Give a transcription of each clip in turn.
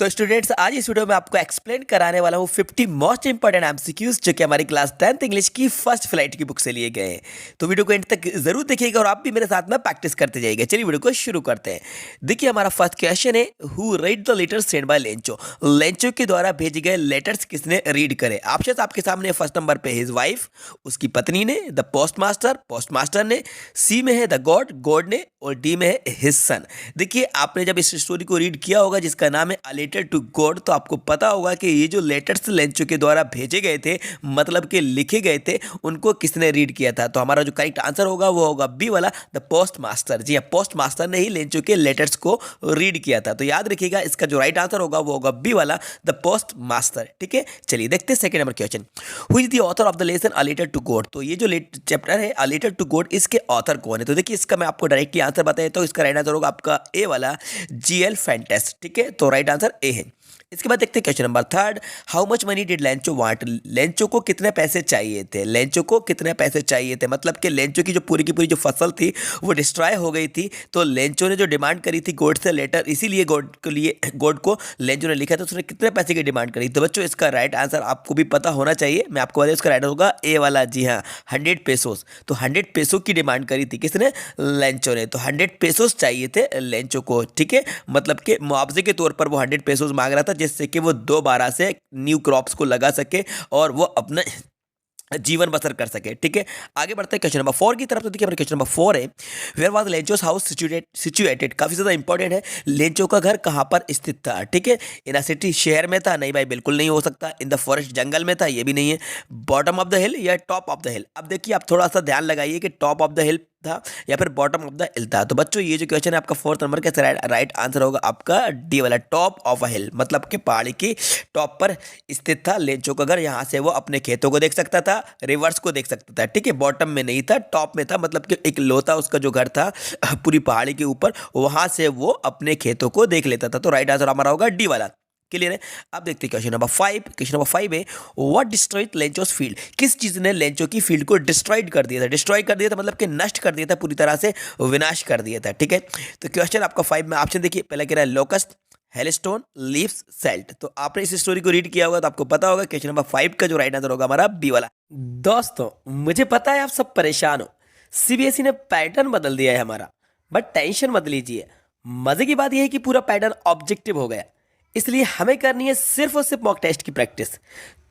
तो स्टूडेंट्स, आज इस वीडियो में आपको एक्सप्लेन कराने वाला हूँ 50 मोस्ट इंपॉर्टेंट एमसीक्यूज जो कि हमारी क्लास 10th इंग्लिश की फर्स्ट फ्लाइट की बुक से लिए गए हैं। तो वीडियो को एंड तक जरूर देखिएगा और आप भी मेरे साथ में प्रैक्टिस करते जाइएगा। चलिए वीडियो को शुरू करते हैं। देखिए, हमारा फर्स्ट क्वेश्चन है, who read the letters send by Lencho. Lencho के द्वारा भेजे गए लेटर्स किसने रीड करे। ऑप्शन आपके सामने, फर्स्ट नंबर पे हिज वाइफ, उसकी पत्नी ने, द पोस्टमास्टर, पोस्टमास्टर ने, सी में है द गॉड, गॉड ने, और डी में है हिज सन। देखिए, आपने जब इस स्टोरी को रीड किया होगा जिसका नाम है अ लेटर टू गॉड, तो आपको पता होगा कि ये जो लेटर्स लेंचो के द्वारा भेजे गए थे, मतलब कि लिखे गए थे, उनको किसने रीड किया था। तो हमारा जो करेक्ट आंसर होगा वो होगा बी वाला, द पोस्ट मास्टर। जी हाँ, पोस्ट मास्टर ने ही लेंचो के लेटर्स को रीड किया था। तो याद रखिएगा, इसका जो राइट आंसर होगा वो होगा बी वाला, द पोस्ट मास्टर। ठीक है, चलिए देखते हैं second number question. Who is the author of the lesson a letter to God. तो ये जो चैप्टर है अ लेटर टू गॉड, इसके ऑथर कौन है। तो देखिए, इसका मैं आपको डायरेक्टली आंसर बताया, तो इसका राइट आंसर होगा आपका ए वाला, जीएल फैंटेस्ट। ठीक है, तो राइट आंसर ए है। इसके बाद देखते हैं question number third, how much money did Lencho want. Lencho को कितने पैसे चाहिए थे। लेंचो को कितने पैसे चाहिए थे, मतलब कि लेंचो की जो पूरी की पूरी जो फसल थी वो डिस्ट्रॉय हो गई थी। तो लेंचो ने जो डिमांड करी थी गॉड से लेटर, इसीलिए गॉड को लेंचो ने लिखा था, उसने कितने पैसे की डिमांड करी। तो बच्चों, इसका राइट आंसर आपको भी पता होना चाहिए। मैं आपको बता दूं, इसका राइट होगा ए वाला, जी हाँ, 100 पेसोस। तो 100 पेसो की डिमांड करी थी किसने, लेंचो ने। तो 100 पेसोस चाहिए थे लेंचो को। ठीक है, मतलब कि मुआवजे के तौर पर वो 100 पेसोस मांग रहा था, जिससे कि वो दोबारा से न्यू क्रॉप्स को लगा सके और वो अपने जीवन बसर कर सके। ठीक है, आगे बढ़ते हैं क्वेश्चन नंबर 4 की तरफ। तो देखिए, क्वेश्चन नंबर 4 है, वेयर वाज लेंचोस हाउस सिचुएटेड। काफी ज्यादा इंपॉर्टेंट है, लेंचो का घर कहां पर स्थित था। ठीक है, इन अ सिटी, शहर में था, नहीं भाई बिल्कुल नहीं हो सकता। इन द फॉरेस्ट, जंगल में था, ये भी नहीं है। बॉटम ऑफ द हिल या टॉप ऑफ द हिल। अब देखिए, आप थोड़ा सा ध्यान लगाइए कि टॉप ऑफ द हिल था या फिर बॉटम ऑफ द हिल था। तो बच्चों, ये जो क्वेश्चन है आपका 4th नंबर का राइट आंसर होगा आपका डी वाला, टॉप ऑफ अ हिल, मतलब कि पहाड़ी की टॉप पर स्थित था लेंचो का घर। यहाँ से वो अपने खेतों को देख सकता था, रिवर्स को देख सकता था। ठीक है, बॉटम में नहीं था, टॉप में था, मतलब कि एक लोता उसका जो घर था पूरी पहाड़ी के ऊपर, वहां से वो अपने खेतों को देख लेता था। तो राइट आंसर हमारा होगा डी वाला। क्लियर है। अब देखते हैं क्वेश्चन नंबर 5। क्वेश्चन नंबर 5 है, व्हाट डिस्ट्रॉयड लेंचोस फील्ड। किस चीज ने लेंचो की फील्ड को डिस्ट्रॉयड कर दिया था। डिस्ट्रॉय कर दिया था मतलब कि नष्ट कर दिया था, पूरी तरह से विनाश कर दिया था। ठीक है, तो क्वेश्चन आपका 5 में ऑप्शन देखिए, पहला कह रहा है लोकस्ट, हेलस्टोन, लीव्स, सेल्ट। तो आपने इस स्टोरी को रीड किया होगा तो आपको पता होगा क्वेश्चन नंबर 5 का जो राइट आंसर होगा हमारा बी वाला। दोस्तों, मुझे पता है आप सब परेशान हो, सीबीएसई ने पैटर्न बदल दिया है हमारा, बट टेंशन मत लीजिए। मजे की बात यह है कि पूरा पैटर्न ऑब्जेक्टिव हो गया, इसलिए हमें करनी है सिर्फ और सिर्फ मॉक टेस्ट की प्रैक्टिस।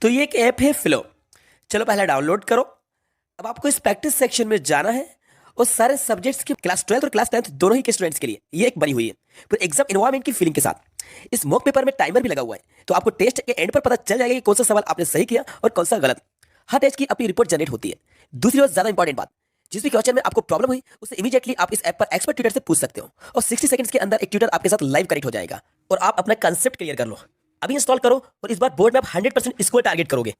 तो ये एक ऐप है फ्लो, चलो पहले डाउनलोड करो। अब आपको इस प्रैक्टिस सेक्शन में जाना है और सारे सब्जेक्ट्स के क्लास 12 और क्लास 10 दोनों ही के स्टूडेंट्स के लिए ये एक बनी हुई है पूरे एग्जाम इन्वायरमेंट की फीलिंग के साथ। इस मॉक पेपर में टाइमर भी लगा हुआ है, तो आपको टेस्ट के एंड पर पता चल जाएगा कि कौन सा सवाल आपने सही किया और कौन सा गलत। हर टेस्ट की अपनी रिपोर्ट जनरेट होती है। दूसरी और ज्यादा इंपॉर्टेंट बात, जिस भी क्वेश्चन में आपको प्रॉब्लम हुई उससे इमीडिएटली आप इस ऐप पर एक्सपर्ट ट्यूटर से पूछ सकते हो और 60 सेकंड्स के अंदर एक ट्यूटर आपके साथ लाइव कनेक्ट हो जाएगा और आप अपना कंसेप्ट क्लियर कर लो। अभी इंस्टॉल करो और इस बार बोर्ड में आप 100% स्कोर टारगेट करोगे।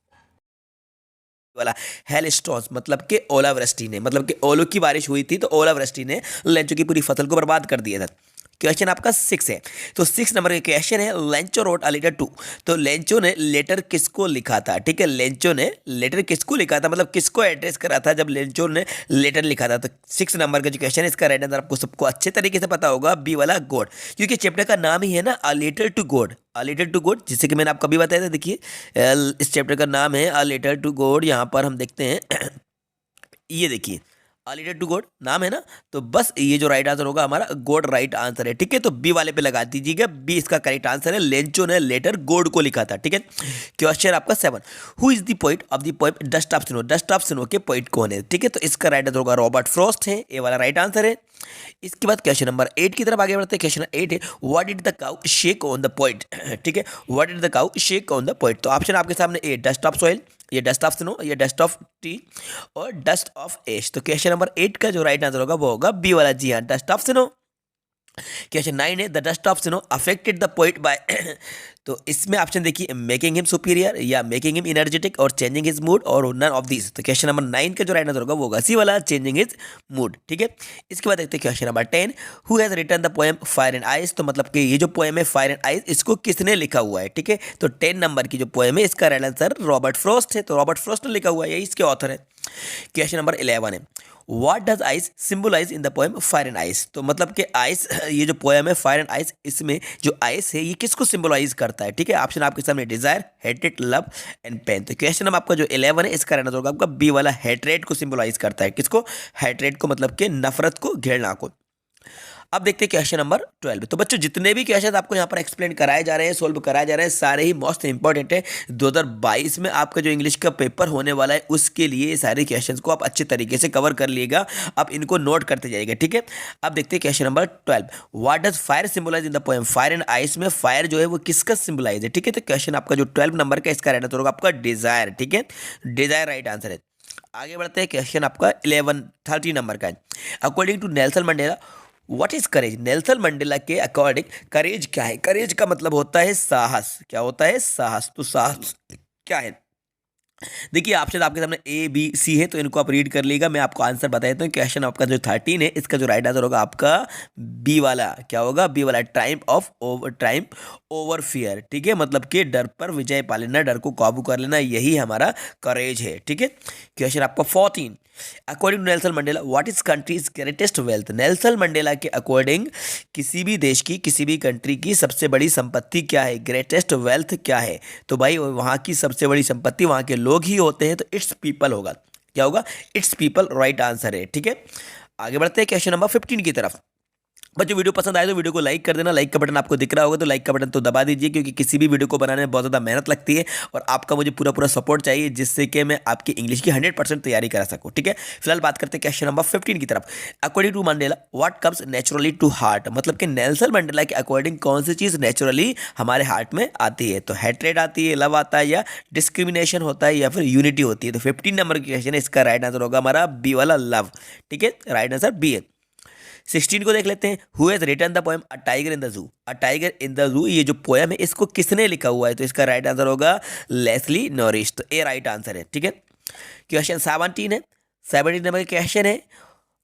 वाला हेलस्टॉर्म्स, मतलब कि ओलावृष्टि ने, मतलब कि ओलों की बारिश हुई थी, तो ओलावृष्टि ने लेंचो की पूरी फसल को बर्बाद कर दिया था। क्वेश्चन आपका 6 है, तो 6 नंबर का क्वेश्चन है, Lencho wrote a letter to. तो लेंचो ने लेटर किसको लिखा था। ठीक है, लेंचो ने लेटर किसको लिखा था, मतलब किसको एड्रेस करा था जब लेंचो ने लेटर लिखा था। तो 6 नंबर का जो क्वेश्चन है, इसका राइट आंसर आपको सबको अच्छे तरीके से पता होगा, बी वाला गॉड, क्योंकि चैप्टर का नाम ही है ना a letter to God. A letter to God, जिससे कि मैंने आपको अभी बताया था। देखिए, इस चैप्टर का नाम है अ लेटर टू गॉड। यहाँ पर हम देखते हैं ये देखिए, अ लेटर टू गॉड नाम है ना, तो बस ये जो राइट आंसर होगा हमारा गॉड राइट आंसर है। ठीक है, तो बी वाले पे लगा दीजिएगा, बी इसका करेक्ट आंसर है। लेंचो ने लेटर गॉड को लिखा था। ठीक है, क्वेश्चन आपका 7, who is the poet of the poem dust of snow. Dust of snow के पोइट कौन है। ठीक है, तो इसका राइट आंसर होगा रॉबर्ट फ्रॉस्ट है, ए वाला राइट आंसर है। इसके बाद क्वेश्चन नंबर 8 की तरफ आगे बढ़ते हैं। क्वेश्चन 8 है, what did the cow shake on the poet. ठीक है, what did the cow shake on the poet. तो ऑप्शन आपके सामने, ए डस्ट ऑफ सॉइल, ये डस्ट ऑफ स्नो, ये डस्ट ऑफ टी, और डस्ट ऑफ एश। तो क्वेश्चन नंबर 8 का जो राइट आंसर होगा वो होगा बी वाला, जी हाँ, डस्ट ऑफ स्नो। क्वेश्चन 9 है, the dust of snow affected the poet by. तो इसमें ऑप्शन देखिए, मेकिंग हिम सुपीरियर या मेकिंग हिम एनर्जेटिक और चेंजिंग हिज मूड और नन ऑफ दिस। तो क्वेश्चन नंबर 9 का जो राइट आंसर होगा वो होगा सी वाला, चेंजिंग हिज मूड। ठीक है, इसके बाद देखते हैं question number 10, who has written the poem fire and ice. तो मतलब कि ये जो पोएम है फायर एंड आइस, इसको किसने लिखा हुआ है। ठीक है, तो 10 नंबर की जो पोएम है इसका राइट आंसर रॉबर्ट फ्रॉस्ट है। तो रॉबर्ट फ्रॉस्ट ने लिखा हुआ है, यही इसके ऑथर है। क्वेश्चन नंबर 11 है, what does ice symbolize in the poem fire and ice. तो मतलब कि आइस, ये जो पोएम है फायर एंड आइस, इसमें जो आइस है ये किसको सिंबलाइज करता है, ठीक है। ऑप्शन आपके सामने desire, hatred, love and pain. तो क्वेश्चन नंबर आपका जो 11 है इसका रहना होगा आपका बी वाला, हेट्रेट को सिंबलाइज करता है। किसको? हेट्रेट को, मतलब कि नफरत को, घृणा को। अब देखते हैं क्वेश्चन नंबर 12। तो बच्चों जितने भी क्वेश्चन आपको यहाँ पर एक्सप्लेन कराए जा रहे हैं, सोल्व कराए जा रहे हैं, सारे ही मोस्ट इंपॉर्टेंट है। 2022 में आपका जो इंग्लिश का पेपर होने वाला है उसके लिए ये सारे क्वेश्चंस को आप अच्छे तरीके से कवर कर लिएगा, आप इनको नोट करते जाइएगा, ठीक है। अब देखते हैं question number 12, what does fire symbolize in the poem fire and ice. में फायर जो है वो किसका सिंबलाइज है, ठीक है। तो क्वेश्चन आपका जो 12 नंबर का इसका रहना तो होगा आपका डिजायर, ठीक है। डिजायर राइट आंसर है। आगे बढ़ते हैं, क्वेश्चन आपका 13 नंबर का है, according to Nelson Mandela what is courage. Nelson Mandela के अकॉर्डिंग करेज क्या है? करेज का मतलब होता है साहस। क्या होता है? साहस। तो साहस क्या है? देखिए ऑप्शन आपके सामने ए बी सी है, तो इनको आप रीड कर लीजिएगा, मैं आपको आंसर बता देता हूँ। क्वेश्चन आपका जो 13 है इसका जो राइट आंसर होगा आपका बी वाला। क्या होगा? बी वाला, ट्राइम ओवर फियर, ठीक है। मतलब कि डर पर विजय पा लेना, डर को काबू कर लेना, यही हमारा करेज है, ठीक है। क्वेश्चन आपका 14, according to Nelson Mandela what is country's greatest wealth. Nelson Mandela के अकॉर्डिंग किसी भी देश की, किसी भी कंट्री की सबसे बड़ी संपत्ति क्या है, ग्रेटेस्ट वेल्थ क्या है। तो भाई वहाँ की सबसे बड़ी संपत्ति वहाँ के लोग ही होते हैं, तो इट्स पीपल होगा। क्या होगा? इट्स पीपल राइट आंसर है, ठीक है। आगे बढ़ते हैं क्वेश्चन नंबर 15 की तरफ। बच्चों वीडियो पसंद आए तो वीडियो को लाइक कर देना, लाइक का बटन आपको दिख रहा होगा तो लाइक का बटन तो दबा दीजिए, क्योंकि किसी भी वीडियो को बनाने में बहुत ज़्यादा मेहनत लगती है और आपका मुझे पूरा सपोर्ट चाहिए, जिससे कि मैं आपकी इंग्लिश की 100% तैयारी करा सकूं, ठीक है। फिलहाल बात करते हैं क्वेश्चन नंबर 15 की तरफ। According to Mandela what comes naturally to heart. मतलब कि नेल्सन मंडेला के अकॉर्डिंग कौन सी चीज़ नेचुरली हमारे हार्ट में आती है। तो हेट्रेड आती है, लव आता है, या डिस्क्रिमिनेशन होता है, या फिर यूनिटी होती है। तो 15 नंबर की क्वेश्चन है, इसका राइट आंसर होगा हमारा बी वाला, लव, ठीक है। राइट आंसर बी है। 16 को देख लेते हैं, who has written the poem a tiger in the zoo. A tiger in the जू, ये जो पोएम है इसको किसने लिखा हुआ है। तो इसका राइट आंसर होगा लेस्ली नॉरिस। तो ए राइट आंसर है, ठीक है। क्वेश्चन 17 है, 17 नंबर का क्वेश्चन है,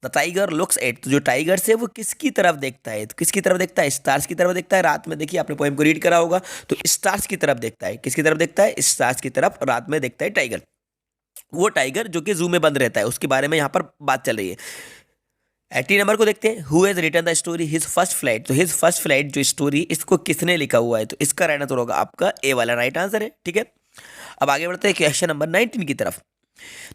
द टाइगर लुक्स एट। तो जो टाइगर है वो किसकी तरफ देखता है। तो किसकी तरफ देखता है? स्टार्स की तरफ देखता है। रात में देखिए आपने पोएम को रीड करा होगा, तो स्टार्स की तरफ देखता है। किसकी तरफ देखता है? स्टार्स की तरफ रात में देखता है टाइगर। वो टाइगर जो कि जू में बंद रहता है, उसके बारे में यहाँ पर बात चल रही है। 18 नंबर को देखते हैं, who has written the story his first flight. तो हिज फर्स्ट फ्लाइट जो स्टोरी, इसको किसने लिखा हुआ है। तो इसका रहना तो होगा आपका ए वाला, राइट आंसर है, ठीक है। अब आगे बढ़ते हैं क्वेश्चन नंबर 19 की तरफ।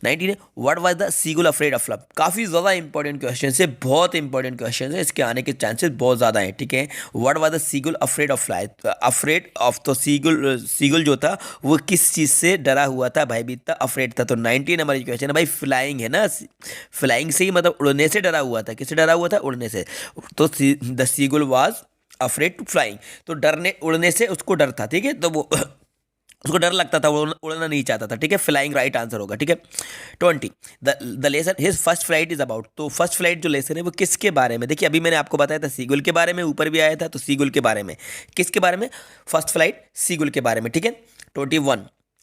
19 है, what was the seagull afraid of love. काफ़ी ज़्यादा इंपॉर्टेंट क्वेश्चन है, बहुत इंपॉर्टेंट क्वेश्चन है, इसके आने के चांसेस बहुत ज़्यादा हैं, ठीक है। What was the seagull afraid of life, afraid of. तो सीगुल जो था वो किस चीज़ से डरा हुआ था, भयभीत था, अफ्रेड था। तो 19 नंबर क्वेश्चन है भाई, फ्लाइंग है ना, फ्लाइंग से ही मतलब उड़ने से डरा हुआ था। किससे डरा हुआ था? उड़ने से। तो the seagull was afraid to flying, तो डरने, उड़ने से उसको डर था, ठीक है। तो वो उसको डर लगता था, वो उड़ना नहीं चाहता था, ठीक है। फ्लाइंग राइट आंसर होगा, ठीक है। 20, the lesson his first flight is about. तो फर्स्ट फ्लाइट जो लेसन है वो किसके बारे में। देखिए अभी मैंने आपको बताया था सीगुल के बारे में, ऊपर भी आया था, तो सीगुल के बारे में। किसके बारे में? फर्स्ट फ्लाइट सीगुल के बारे में, ठीक है। 21,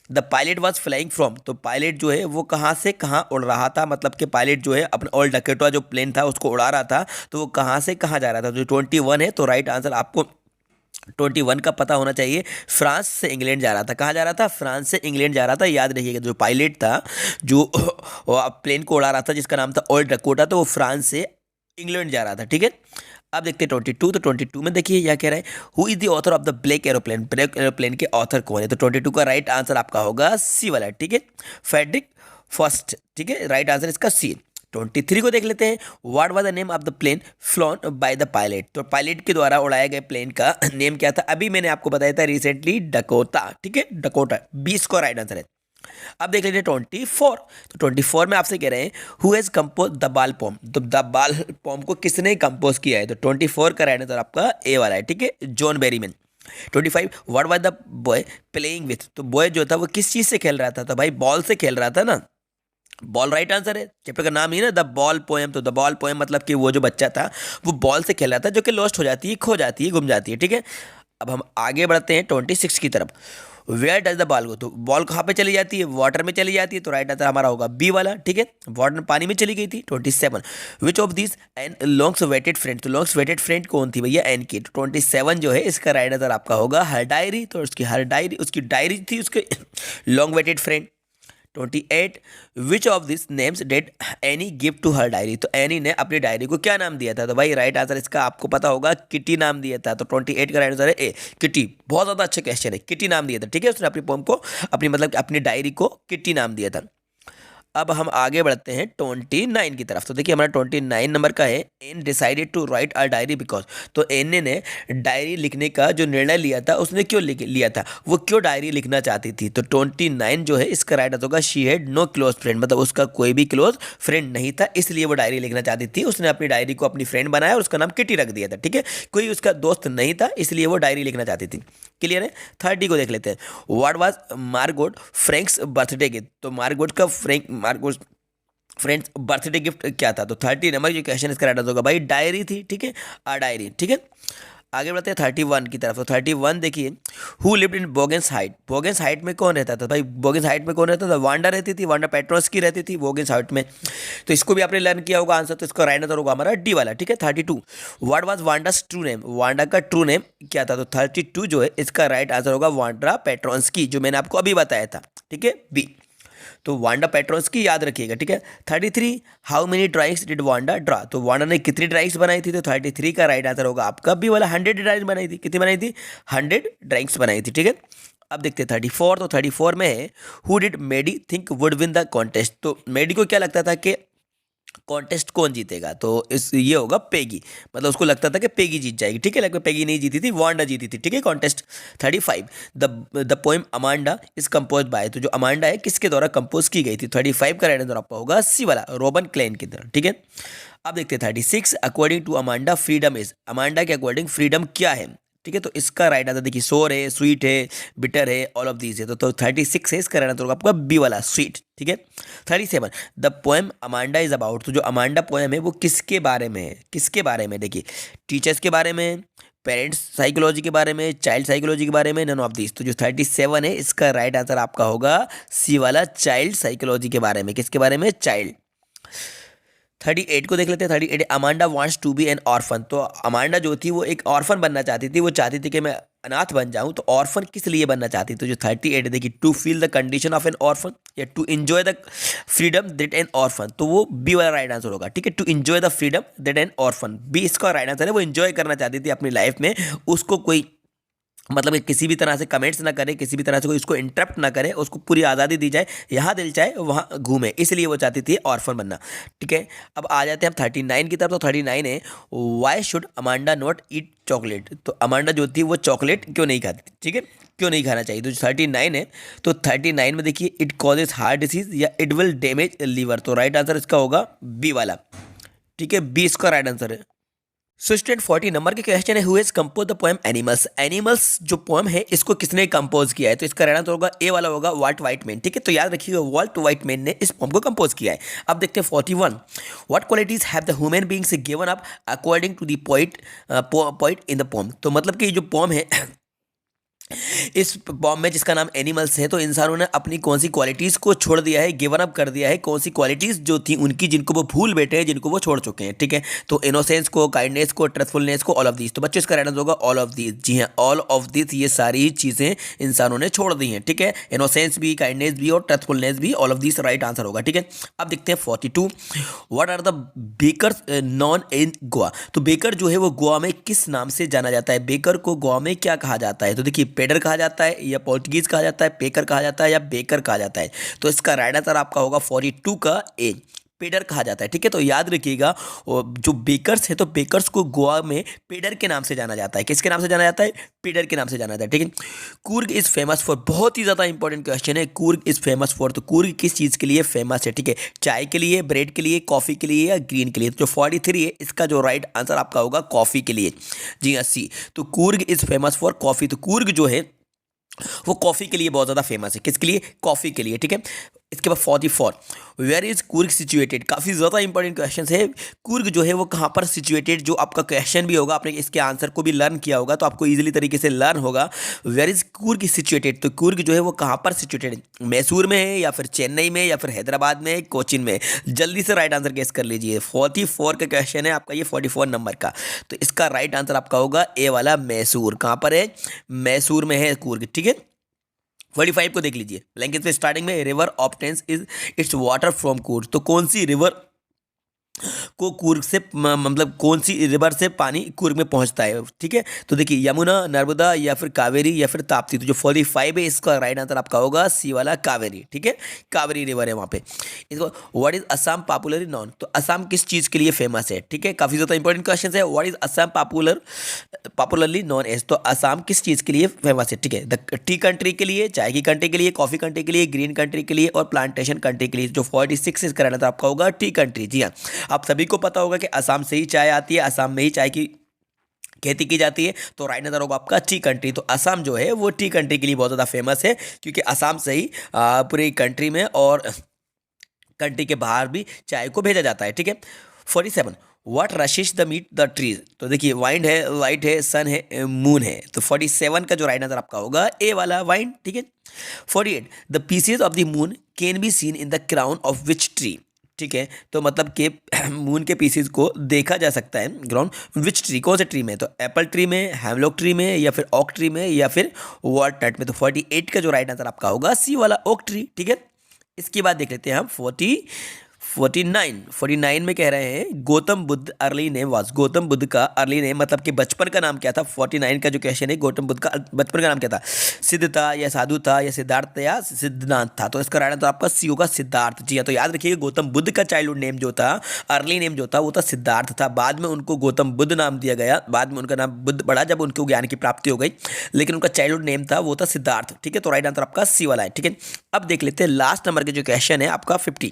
the pilot was flying from. तो पायलट जो है वो कहाँ से कहाँ उड़ रहा था। मतलब कि पायलट जो है अपना ओल्ड डकेटवा जो प्लेन था उसको उड़ा रहा था, तो वो कहाँ से कहाँ जा रहा था। जो 21 है, तो राइट आंसर आपको 21 का पता होना चाहिए। फ्रांस से इंग्लैंड जा रहा था। कहाँ जा रहा था? फ्रांस से इंग्लैंड जा रहा था। याद रखिएगा, जो पायलट था जो प्लेन को उड़ा रहा था जिसका नाम था ओल्ड डकोटा, तो वो फ्रांस से इंग्लैंड जा रहा था, ठीक है। अब देखते हैं 22। तो 22 में देखिए क्या कह रहा है, who is the author of the black aeroplane. Black aeroplane के ऑथर कौन है। तो 22 का राइट आंसर आपका होगा सी वाला, ठीक है, फ्रेडरिक फर्स्ट, ठीक है। राइट आंसर इसका सी। 23 को देख लेते हैं, what was the name of the plane flown by the pilot. तो पायलट के द्वारा उड़ाए गए प्लेन का नेम क्या था। अभी मैंने आपको बताया था रिसेंटली, डकोटा, ठीक है, डकोटा 20 को राइट आंसर है। अब देख लीजिए 24। तो 24 में आपसे कह रहे हैं, हु हैज कंपोज द बाल पोम। तो द बाल पोम को किसने कंपोज किया है। तो 24 का राइट आंसर आपका ए वाला है, ठीक है, John Berryman. 25, what was the boy playing with. तो बॉय जो था वो किस चीज़ से खेल रहा था। तो भाई बॉल से खेल रहा था ना, बॉल राइट आंसर है। चैप्टर का नाम ही ना द बॉल पोएम। तो द बॉल पोएम मतलब कि वो जो बच्चा था वो बॉल से खेल रहा था, जो कि लॉस्ट हो जाती है, खो जाती है, गुम जाती है, ठीक है। अब हम आगे बढ़ते हैं 26 की तरफ। वेयर डज द बॉल गो। तो बॉल कहाँ पे चली जाती है। वाटर में चली जाती है। तो राइट आंसर हमारा होगा बी वाला, ठीक है, वाटर में, पानी में चली गई थी। 27, which of this Anne longs waited friend. तो लॉन्ग्स वेटेड फ्रेंड कौन थी भैया, एन की। तो 27 जो है इसका राइट आंसर आपका होगा हर डायरी। तो उसकी हर डायरी, उसकी डायरी थी उसके long waited friend. 28 which of this names did Annie give to her diary. तो एनी ने अपनी डायरी को क्या नाम दिया था? तो भाई राइट आंसर इसका आपको पता होगा, किटी नाम दिया था। तो 28 का राइट आंसर है ए, किटी। बहुत ज़्यादा अच्छा क्वेश्चन है, किटी नाम दिया था, ठीक है। उसने अपनी पोम को, अपनी मतलब अपनी डायरी को किटी नाम दिया था। अब हम आगे बढ़ते हैं 29 की तरफ। तो देखिए हमारा 29 नंबर का है, Anne decided to write a diary because. तो एन ने डायरी लिखने का जो निर्णय लिया था, उसने क्यों लिया था, वो क्यों डायरी लिखना चाहती थी? तो 29 जो है इसका राइट आंसर होगा, she had no close friend, मतलब उसका कोई भी क्लोज फ्रेंड नहीं था, इसलिए वो डायरी लिखना चाहती थी। उसने अपनी डायरी को अपनी फ्रेंड बनाया और उसका नाम किटी रख दिया था, ठीक है। कोई उसका दोस्त नहीं था, इसलिए वो डायरी लिखना चाहती थी। क्लियर है। 30 को देख लेते हैं, what was Margot Franks birthday gift. तो मार्गोट का मार्गोट फ्रेंड्स बर्थडे गिफ्ट क्या था? तो 30 नंबर जो क्वेश्चन इसका राइट आंसर होगा भाई डायरी थी, ठीक है, आ डायरी, ठीक है। आगे बढ़ते हैं 31 की तरफ। तो 31 देखिए, who lived in Bogens height. Bogens height में कौन रहता था भाई? बोगेंस हाइट में कौन रहता था? वांडा रहती थी, वांडा पेट्रोस्की रहती थी बोगेंस हाइट में। तो इसको भी आपने लर्न किया होगा आंसर, तो इसका राइट आंसर होगा हमारा डी वाला, ठीक है। 32 what was Wanda's true name. Wanda का ट्रू नेम क्या था? तो 32 जो है इसका राइट आंसर होगा वांडा पेट्रोस्की, जो मैंने आपको अभी बताया था, ठीक है, बी। तो वांडा पेट्रोस्की याद रखिएगा, ठीक है। 33 how many drawings did Wanda draw. तो वांडा ने कितनी ड्राइंग्स बनाई थी? तो 33 का राइट आंसर होगा आपका बी वाला, 100 ड्राइंग्स बनाई थी। कितनी बनाई थी? 100 ड्राइंग्स बनाई थी, ठीक है। अब देखते हैं 34। तो 34 में है, who did Maddie think would win the contest. तो मेडी को क्या लगता था कि कॉन्टेस्ट कौन जीतेगा? तो इस ये होगा पेगी, मतलब उसको लगता था कि पेगी जीत जाएगी, ठीक है। लेकिन पेगी नहीं जीती थी, वांडा जीती थी, ठीक है, contest. 35 the poem Amanda is compose bye. तो जो अमांडा है किसके द्वारा कंपोज की गई थी? 35 का राइट आंसर आपका होगा सी वाला, रॉबन क्लेन की तरह, ठीक है। अब देखते हैं 36, according to Amanda freedom is. Amanda के अकॉर्डिंग फ्रीडम क्या है, ठीक है। तो इसका राइट आंसर देखिए, सोर है, स्वीट है, बिटर है, ऑल ऑफ दीज है। तो 36 है इसका राइट आंसर होगा आपका बी वाला, स्वीट, ठीक है। 37 the poem Amanda is about. तो जो अमांडा पोएम है वो किसके बारे में है? किसके बारे में? देखिए, टीचर्स के बारे में, पेरेंट्स साइकोलॉजी के बारे में, चाइल्ड साइकोलॉजी के बारे में, नन ऑफ दिस। तो जो 37 है इसका राइट आंसर आपका होगा सी वाला, चाइल्ड साइकोलॉजी के बारे में। किसके बारे में? चाइल्ड। 38 को देख लेते हैं। 38 Amanda wants to be an orphan. तो अमांडा जो थी वो एक ऑर्फन बनना चाहती थी, वो चाहती थी कि मैं अनाथ बन जाऊं। तो ऑर्फन किस लिए बनना चाहती? तो जो 38 देखिए, to feel the condition of an orphan या to enjoy the freedom that an orphan. तो वो बी वाला राइट आंसर होगा, ठीक है, to enjoy the freedom that an orphan, B इसका राइट आंसर है। वो एंजॉय करना चाहती थी अपनी लाइफ में, उसको कोई मतलब कि किसी भी तरह से कमेंट्स ना करे, किसी भी तरह से कोई उसको इंटरप्ट ना करे, उसको पूरी आज़ादी दी जाए, यहाँ दिल चाहे वहाँ घूमे, इसलिए वो चाहती थी ऑर्फन बनना, ठीक है। अब आ जाते हैं हम 39 की तरफ। तो 39 है, why should Amanda not eat chocolate. तो अमांडा जो थी वो चॉकलेट क्यों नहीं खाती थी, ठीक है, क्यों नहीं खाना चाहिए? तो 39 है, तो 39 में देखिए, इट कॉजेज हार्ट डिसीज या इट विल डैमेज लीवर। तो राइट आंसर इसका होगा बी वाला, ठीक है, बी इसका राइट आंसर है। सो स्टूडेंट 40 नंबर के क्वेश्चन है, who has compose the poem animals. Animals जो पोएम है इसको किसने कंपोज किया है? तो इसका रहना तो होगा ए वाला होगा, वाल्ट व्हाइटमैन, ठीक है। तो याद रखिएगा, वाल्ट व्हाइटमैन ने इस पोएम को कंपोज किया है। अब देखते हैं 41, what qualities have the human beings given up according to the poet in the poem. तो मतलब कि जो पोएम है इस बॉम्ब में जिसका नाम एनिमल्स है, तो इंसानों ने अपनी कौन सी क्वालिटीज़ को छोड़ दिया है, गिवन अप कर दिया है, कौन सी क्वालिटीज़ जो थी उनकी, जिनको वो भूल बैठे हैं, जिनको वो छोड़ चुके हैं, ठीक है। तो इनोसेंस को, काइंडनेस को, ट्रथफुलनेस को, ऑल ऑफ दीज। तो बच्चों इसका रहना होगा ऑल ऑफ दीज। जी हाँ, ऑल ऑफ दीज, ये सारी चीज़ें इंसानों ने छोड़ दी हैं, ठीक है। इनोसेंस भी, काइंडनेस भी और ट्रथफुलनेस भी, all of these right answer होगा, ठीक है। अब देखते हैं 42, what are the bakers known in Goa. तो बेकर जो है वो गोवा में किस नाम से जाना जाता है? बेकर को गोवा में क्या कहा जाता है? तो देखिए, पेडर कहा जाता है, या पोर्टुगीज कहा जाता है, पेकर कहा जाता है, या बेकर कहा जाता है। तो इसका राइट आंसर आपका होगा 42 का ए, पेडर कहा जाता है, ठीक है। तो याद रखिएगा, जो बेकर्स है, तो बेकर्स को गोवा में पेडर के नाम से जाना जाता है। किसके नाम से जाना जाता है? पेडर के नाम से जाना जाता है, ठीक है। कूर्ग इज फेमस फॉर, बहुत ही ज़्यादा इंपॉर्टेंट क्वेश्चन है, कूर्ग इज फेमस फॉर। तो कूर्ग किस चीज़ के लिए फेमस है? ठीक है, चाय के लिए, ब्रेड के लिए, कॉफ़ी के लिए, या ग्रीन के लिए। तो जो 43 है इसका जो राइट आंसर आपका होगा कॉफ़ी के लिए, जी हाँ, सी। तो Coorg is famous for coffee. तो कूर्ग जो है वो कॉफ़ी के लिए बहुत ज़्यादा फेमस है। किसके लिए? कॉफ़ी के लिए, ठीक है। इसके बाद 44, वेयर इज कूर्ग सिचुएटेड। काफ़ी ज़्यादा इंपॉर्टेंट क्वेश्चन है। कूर्ग जो है वो कहाँ पर सिचुएटेड, जो आपका क्वेश्चन भी होगा, आपने इसके आंसर को भी लर्न किया होगा, तो आपको इजीली तरीके से लर्न होगा। वेयर इज कूर्ग सिचुएटेड, तो कूर्ग जो है वो कहाँ पर सिचुएटेड है? मैसूर में है, या फिर चेन्नई में, या फिर हैदराबाद में, कोचिन में? जल्दी से राइट आंसर गेस कर लीजिए। 44 का क्वेश्चन है आपका, ये 44 नंबर का। तो इसका राइट आंसर आपका होगा ए वाला, मैसूर। कहाँ पर है? मैसूर में है कूर्ग, ठीक है। 45 को देख लीजिए। लैंग्वेज में स्टार्टिंग में river obtains is it's water from Coorg, तो कौन सी रिवर को कूर्ग से मतलब कौन सी रिवर से पानी कूर्ग में पहुंचता है, ठीक है। तो देखिए यमुना, नर्मदा या फिर कावेरी या फिर ताप्ती, तो जो 45 है इसका राइट आंसर आपका होगा सी वाला कावेरी, ठीक है। कावेरी रिवर है वहाँ पे। इसको what is Assam popularly non, तो असम किस चीज़ के लिए फेमस है, ठीक है। काफ़ी ज़्यादा इंपॉर्टेंट क्वेश्चन है। What is Assam popularly known as, तो असम किस चीज़ के लिए फेमस है, ठीक है। द टी कंट्री के लिए, चाय की कंट्री के लिए, कॉफ़ी कंट्री के लिए, ग्रीन कंट्री के लिए और प्लांटेशन कंट्री के लिए। जो 46 इसका राइट आंसर आपका होगा टी कंट्री। जी हाँ, आप सभी को पता होगा कि असम से ही चाय आती है, असम में ही चाय की खेती की जाती है, तो राइट आंसर होगा आपका टी कंट्री। तो असम जो है वो टी कंट्री के लिए बहुत ज़्यादा फेमस है, क्योंकि असम से ही पूरी कंट्री में और कंट्री के बाहर भी चाय को भेजा जाता है, ठीक है। 47 what rushes the meet the trees, तो देखिए वाइंड है, लाइट है, सन है, मून है, तो 47 का जो राइट आंसर आपका होगा ए वाला वाइंड, ठीक है। 48 the pieces of the moon can be seen in the crown of which tree, ठीक है। तो मतलब कि मून के पीसेज को देखा जा सकता है ग्राउंड विच ट्री, कौन से ट्री में, तो एप्पल ट्री में, हेमलॉक ट्री में या फिर ऑक ट्री में या फिर वॉलनट में। तो 48 का जो राइट आंसर आपका होगा सी वाला ओक ट्री, ठीक है। इसके बाद देख लेते हैं हम 49 में कह रहे हैं Gautam Buddha early name was, Gautam Buddha का अर्ली नेम मतलब कि बचपन का नाम क्या था। 49 का जो क्वेश्चन है गौतम बुद्ध का बचपन का नाम क्या था, सिद्ध था या साधु था या सिद्धार्थ या सिद्धनाथ था, तो इसका राइट आंसर आपका सी होगा सिद्धार्थ। जी हाँ, तो याद रखिए गौतम बुद्ध का चाइल्डहुड नेम जो था, अर्ली नेम जो था वो था सिद्धार्थ था। बाद में उनको गौतम बुद्ध नाम दिया गया, बाद में उनका नाम बुद्ध पड़ा जब उनको ज्ञान की प्राप्ति हो गई, लेकिन उनका चाइल्डहुड नेम था वो था सिद्धार्थ, ठीक है। तो राइट आंसर आपका सी वाला है, ठीक है। अब देख लेते हैं लास्ट नंबर के जो क्वेश्चन है आपका 50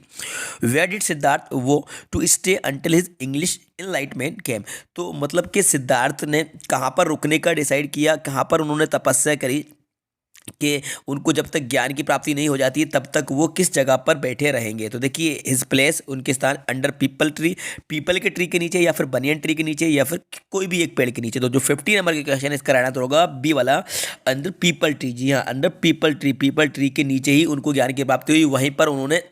where did Siddhartha go to stay until his English enlightenment came, तो मतलब कि सिद्धार्थ ने कहाँ पर रुकने का डिसाइड किया, कहाँ पर उन्होंने तपस्या करी कि उनको जब तक ज्ञान की प्राप्ति नहीं हो जाती तब तक वो किस जगह पर बैठे रहेंगे। तो देखिए हिज प्लेस, उनके स्थान अंडर पीपल ट्री, पीपल के ट्री के नीचे या फिर बनियन ट्री के नीचे या फिर कोई भी एक पेड़ के नीचे। तो जो 50 नंबर के क्वेश्चन है इसका रहना तो होगा बी वाला अंडर पीपल ट्री। जी हाँ, under peepal tree, peepal tree के नीचे ही उनको ज्ञान की प्राप्ति हुई, वहीं पर उन्होंने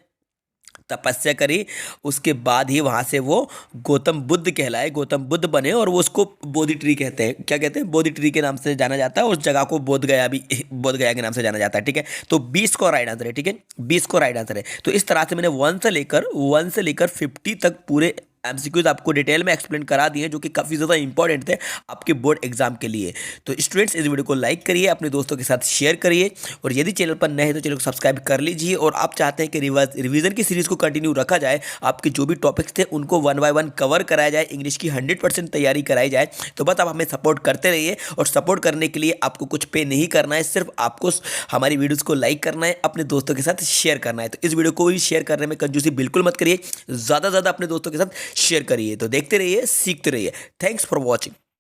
तपस्या करी, उसके बाद ही वहाँ से वो गौतम बुद्ध कहलाए, गौतम बुद्ध बने और वो उसको बोधि ट्री कहते हैं। क्या कहते हैं, बोधि ट्री के नाम से जाना जाता है। उस जगह को बोध गया भी, बोध गया के नाम से जाना जाता है, ठीक है। तो 20 को राइट आंसर है, ठीक है, 20 को राइट आंसर है। तो इस तरह से मैंने 1 से लेकर 50 तक पूरे एमसीक्यूज आपको डिटेल में एक्सप्लेन करा दिए, जो कि काफ़ी ज़्यादा इंपॉर्टेंट थे आपके बोर्ड एग्जाम के लिए। तो स्टूडेंट्स इस वीडियो को लाइक करिए, अपने दोस्तों के साथ शेयर करिए, और यदि चैनल पर नए हैं तो चैनल को सब्सक्राइब कर लीजिए। और आप चाहते हैं कि रिवीजन की सीरीज़ को कंटिन्यू रखा जाए, आपके जो भी टॉपिक्स थे उनको 1 बाय 1 कवर कराया जाए, इंग्लिश की 100% तैयारी कराई जाए, तो बस आप हमें सपोर्ट करते रहिए। और सपोर्ट करने के लिए आपको कुछ पे नहीं करना है, सिर्फ आपको हमारी वीडियोज़ को लाइक करना है, अपने दोस्तों के साथ शेयर करना है। तो इस वीडियो को भी शेयर करने में कंजूसी बिल्कुल मत करिए, ज़्यादा से ज़्यादा अपने दोस्तों के साथ शेयर करिए। तो देखते रहिए, सीखते रहिए। Thanks for watching.